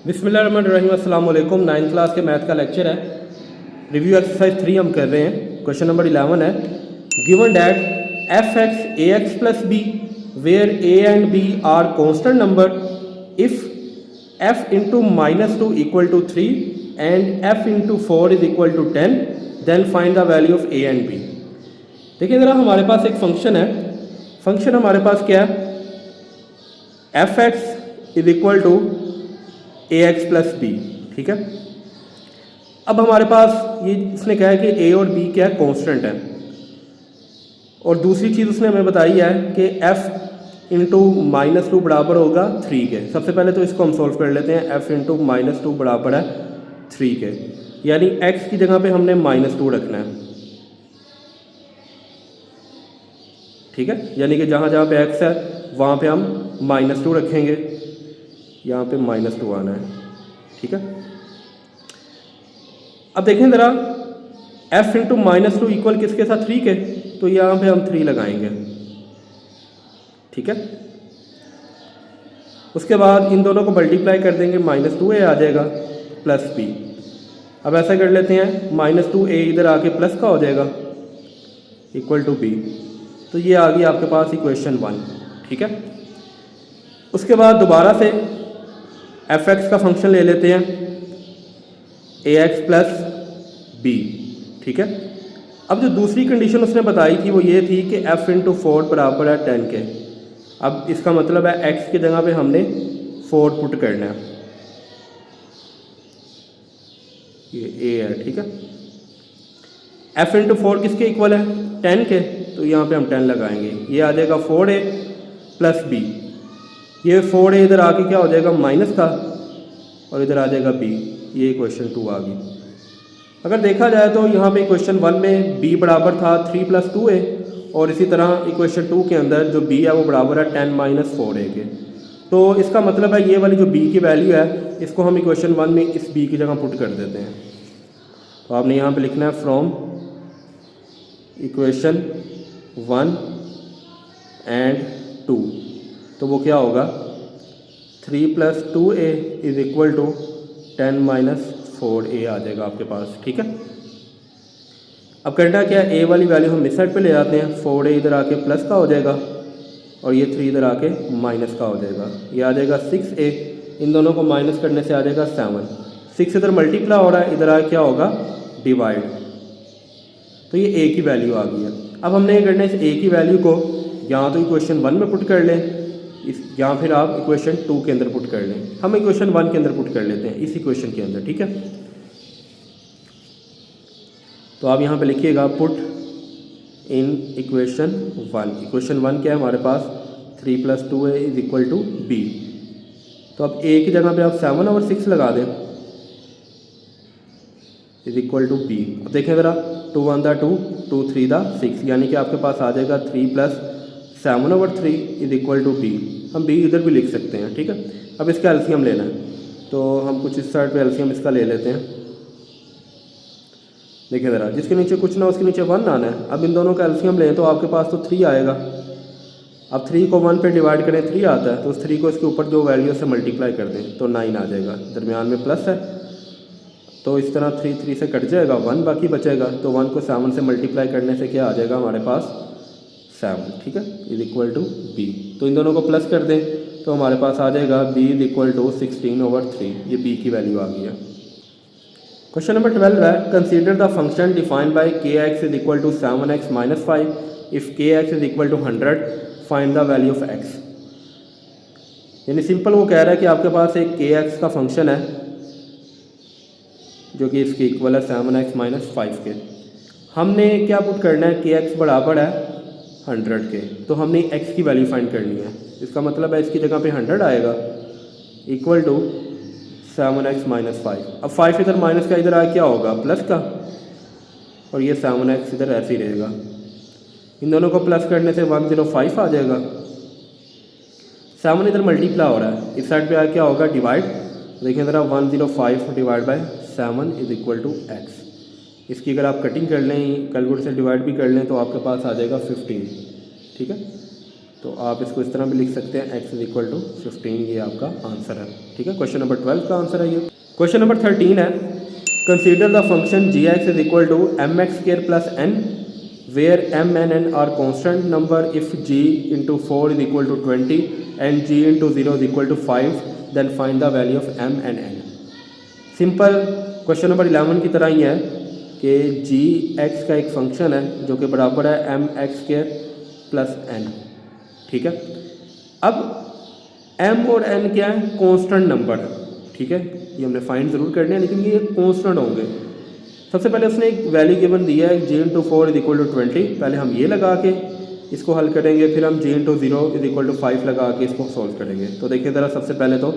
बिस्मिल्लाहिर्रहमानिर्रहीम। अस्सलाम वालेकुम। 9th क्लास के मैथ का लेक्चर है। रिव्यू एक्सरसाइज 3 हम कर रहे हैं। क्वेश्चन नंबर 11 है, given that f x a x plus b where a and b are constant number if f into -2 equal to 3 and f into 4 is equal to 10 then find the value of a and b. देखिए ज़रा, हमारे पास एक function है। Function हमारे पास क्या है, f x is equal to a x plus b. ठीक है, अब हमारे पास ये इसने कहा है कि ए और बी क्या है, कॉन्स्टेंट है। और दूसरी चीज़ उसने हमें बताई है कि एफ इंटू -2 बराबर होगा 3 के। सबसे पहले तो इसको हम सॉल्व कर लेते हैं। एफ इंटू -2 बराबर है 3 के, यानी एक्स की जगह पे हमने -2 रखना है। ठीक है, यानी कि जहाँ जहाँ पे एक्स है वहाँ पे हम -2 रखेंगे, यहाँ पे -2 आना है। ठीक है, अब देखें ज़रा, f इंटू -2 इक्वल किसके साथ, 3 के, तो यहाँ पे हम 3 लगाएंगे। ठीक है, उसके बाद इन दोनों को मल्टीप्लाई कर देंगे, -2a आ जाएगा प्लस b। अब ऐसा कर लेते हैं, -2a इधर आके प्लस का हो जाएगा इक्वल टू b। तो ये आ गई आपके पास इक्वेशन 1। ठीक है, उसके बाद दोबारा से एफ एक्स का फंक्शन ले लेते हैं, ए एक्स प्लस बी। ठीक है, अब जो दूसरी कंडीशन उसने बताई थी वो ये थी कि एफ इंटू 4 बराबर है 10 के। अब इसका मतलब है एक्स की जगह पे हमने 4 पुट करना है, ये ए है। ठीक है, एफ इंटू 4 किसके इक्वल है, 10 के, तो यहाँ पे हम 10 लगाएंगे। ये आ जाएगा 4a प्लस बी। ये 4a इधर आके क्या हो जाएगा, माइनस का, और इधर आ जाएगा b। ये इक्वेशन 2 आ गई। अगर देखा जाए तो यहाँ पे इक्वेशन 1 में b बराबर था 3 + 2a, और इसी तरह इक्वेशन 2 के अंदर जो b है वो बराबर है 10 - 4a के। तो इसका मतलब है ये वाली जो b की वैल्यू है, इसको हम इक्वेशन 1 में इस b की जगह पुट कर देते हैं। तो आपने यहाँ पे लिखना है फ्रॉम इक्वेशन 1 एंड 2, तो वो क्या होगा, 3 + 2a is equal to 10 - 4a आ जाएगा आपके पास। ठीक है, अब करना क्या है, a वाली वैल्यू हम इस साइड पे ले आते हैं, 4a इधर आके प्लस का हो जाएगा, और ये 3 इधर आके माइनस का हो जाएगा। ये आ जाएगा 6a, इन दोनों को माइनस करने से आ जाएगा 7। 6 इधर मल्टीप्लाई हो रहा है, इधर आके क्या होगा, डिवाइड। तो ये a की वैल्यू आ गई है। अब हमने ये करना है, इस a की वैल्यू को या तो इक्वेशन 1 में पुट कर लें, या फिर आप इक्वेशन 2 के अंदर पुट कर लें। हम इक्वेशन 1 के अंदर पुट कर लेते हैं, इस इक्वेशन के अंदर। ठीक है, तो आप यहाँ पे लिखिएगा पुट इन इक्वेशन 1। इक्वेशन 1 क्या है हमारे पास, 3 + 2a is equal to b। तो अब a की जगह पे आप 7 और 6 लगा दें, इज इक्वल टू b। अब देखें ज़रा, 2 × 1 = 2, 2 × 3 = 6, यानी कि आपके पास आ जाएगा 3 + 7/3 इज इक्वल टू b। हम b इधर भी लिख सकते हैं। ठीक है, अब इसका एलसीएम लेना है, तो हम कुछ इस साइड पे एलसीएम इसका ले लेते हैं। देखिए ज़रा, जिसके नीचे कुछ ना उसके नीचे 1 आना है। अब इन दोनों का एलसीएम लें तो आपके पास तो 3 आएगा। अब 3 को 1 पे डिवाइड करें, 3 आता है, तो उस 3 को इसके ऊपर जो वैल्यू से मल्टीप्लाई कर दें तो 9 आ जाएगा। दरमियान में प्लस है, तो इस तरह 3 से कट जाएगा, 1 बाकी बचेगा। तो 1 को 7 से मल्टीप्लाई करने से क्या आ जाएगा हमारे पास, 7। ठीक है, इज इक्वल टू b। तो इन दोनों को प्लस कर दें तो हमारे पास आ जाएगा b इज इक्वल टू 16/3। ये b की वैल्यू आ गई है। क्वेश्चन नंबर 12 है, consider the function defined by kx is equal to 7x - 5 if kx is equal to 100 find the value of x। यानी सिंपल वो कह रहा है कि आपके पास एक kx का फंक्शन है जो कि इसके इक्वल है 7x - 5 के। हमने क्या पुट करना है, kx बराबर है 100 के, तो हमने x की वैल्यू फाइंड करनी है। इसका मतलब है इसकी जगह पे 100 आएगा इक्वल टू 7x - 5। अब 5 इधर माइनस का, इधर आ क्या होगा, प्लस का, और ये 7x इधर ऐसे ही रहेगा। इन दोनों को प्लस करने से 105 आ जाएगा। 7 इधर मल्टीप्लाई हो रहा है, इस साइड पे आ क्या होगा, डिवाइड। देखिए ज़रा, 105 divide by 7 is equal to x। इसकी अगर आप कटिंग कर लें, कैलकुलेटर से डिवाइड भी कर लें, तो आपके पास आ जाएगा 15। ठीक है, तो आप इसको इस तरह भी लिख सकते हैं x इज इक्वल टू 15, ये आपका आंसर है। ठीक है, क्वेश्चन नंबर 12 का आंसर है ये। क्वेश्चन नंबर 13 है, consider the function g(x) is equal to mx² plus n where m and n are constant number if g into 4 is equal to 20 and g into 0 is equal to 5, then find the value of m and n। Simple question number 11 की तरह ही है कि g(x) का एक function है जो कि बराबर है mx² प्लस n। ठीक है, अब m और n क्या है, कांस्टेंट नंबर। ठीक है, ये हमने फाइंड ज़रूर करने हैं लेकिन ये कांस्टेंट होंगे। सबसे पहले उसने एक वैल्यू गिवन दिया है g into 4 is equal to 20, पहले हम ये लगा के इसको हल करेंगे, फिर हम g into 0 is equal to 5 लगा के इसको सॉल्व करेंगे। तो देखिए ज़रा, सबसे पहले तो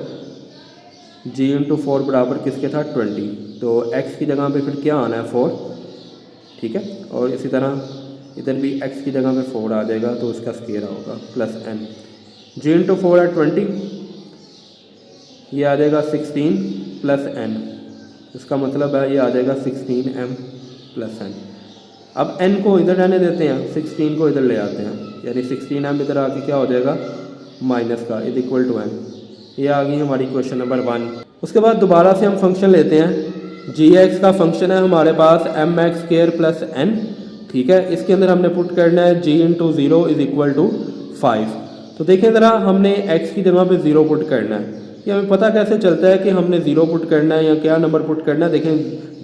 g इंटू 4 बराबर किसके था, 20, तो x की जगह पे फिर क्या आना है, 4। ठीक है, और इसी तरह इधर भी x की जगह पे 4 आ जाएगा तो इसका स्क्वायर होगा प्लस n। g इंटू 4 है 20, ये आ जाएगा 16 प्लस n, इसका मतलब है ये आ जाएगा 16m प्लस n। अब n को इधर रहने देते हैं, 16 को इधर ले आते हैं, यानी 16m इधर आके क्या हो जाएगा, माइनस का इज इक्वल टू n। ये आ गई हमारी क्वेश्चन नंबर 1। उसके बाद दोबारा से हम फंक्शन लेते हैं, g(x) का फंक्शन है हमारे पास mx² प्लस n। ठीक है, इसके अंदर हमने पुट करना है g into 0 is equal to 5। तो देखें ज़रा, हमने x की जगह पे 0 पुट करना है। ये हमें पता कैसे चलता है कि हमने 0 पुट करना है या क्या नंबर पुट करना है। देखें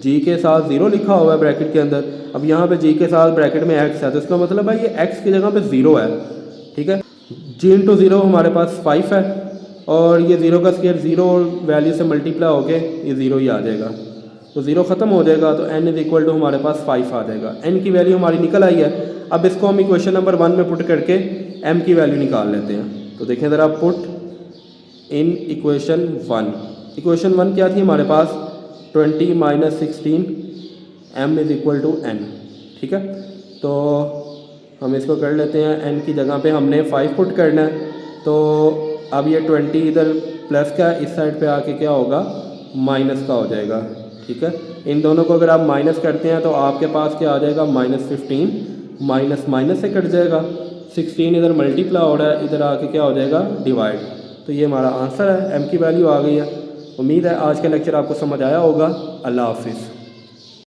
g के साथ 0 लिखा हुआ है ब्रैकेट के अंदर, अब यहाँ पे g के साथ ब्रैकेट में x है, तो इसका मतलब है ये x की जगह पे 0 है। ठीक है, g इंटू 0 हमारे पास 5 है और ये 0 का स्क्वायर 0 वैल्यू से मल्टीप्लाई होके ये 0 ही आ जाएगा, तो 0 ख़त्म हो जाएगा, तो n इज इक्वल टू हमारे पास 5 आ जाएगा। n की वैल्यू हमारी निकल आई है। अब इसको हम इक्वेशन नंबर 1 में पुट करके m की वैल्यू निकाल लेते हैं। तो देखें ज़रा, पुट इन इक्वेशन 1। इक्वेशन 1 क्या थी हमारे पास, 20 minus 16 m is equal to n। ठीक है, तो हम इसको कर लेते हैं, n की जगह पे हमने 5 पुट करना है, तो अब ये 20 इधर प्लस का, इस साइड पे आके क्या होगा, माइनस का हो जाएगा। ठीक है, इन दोनों को अगर आप माइनस करते हैं तो आपके पास क्या आ जाएगा, -15, माइनस माइनस से कट जाएगा, 16 इधर मल्टीप्लाई हो रहा है, इधर आके क्या हो जाएगा, डिवाइड। तो ये हमारा आंसर है, m की वैल्यू आ गई है। उम्मीद है आज का लेक्चर आपको समझ आया होगा। अल्लाह हाफिज़।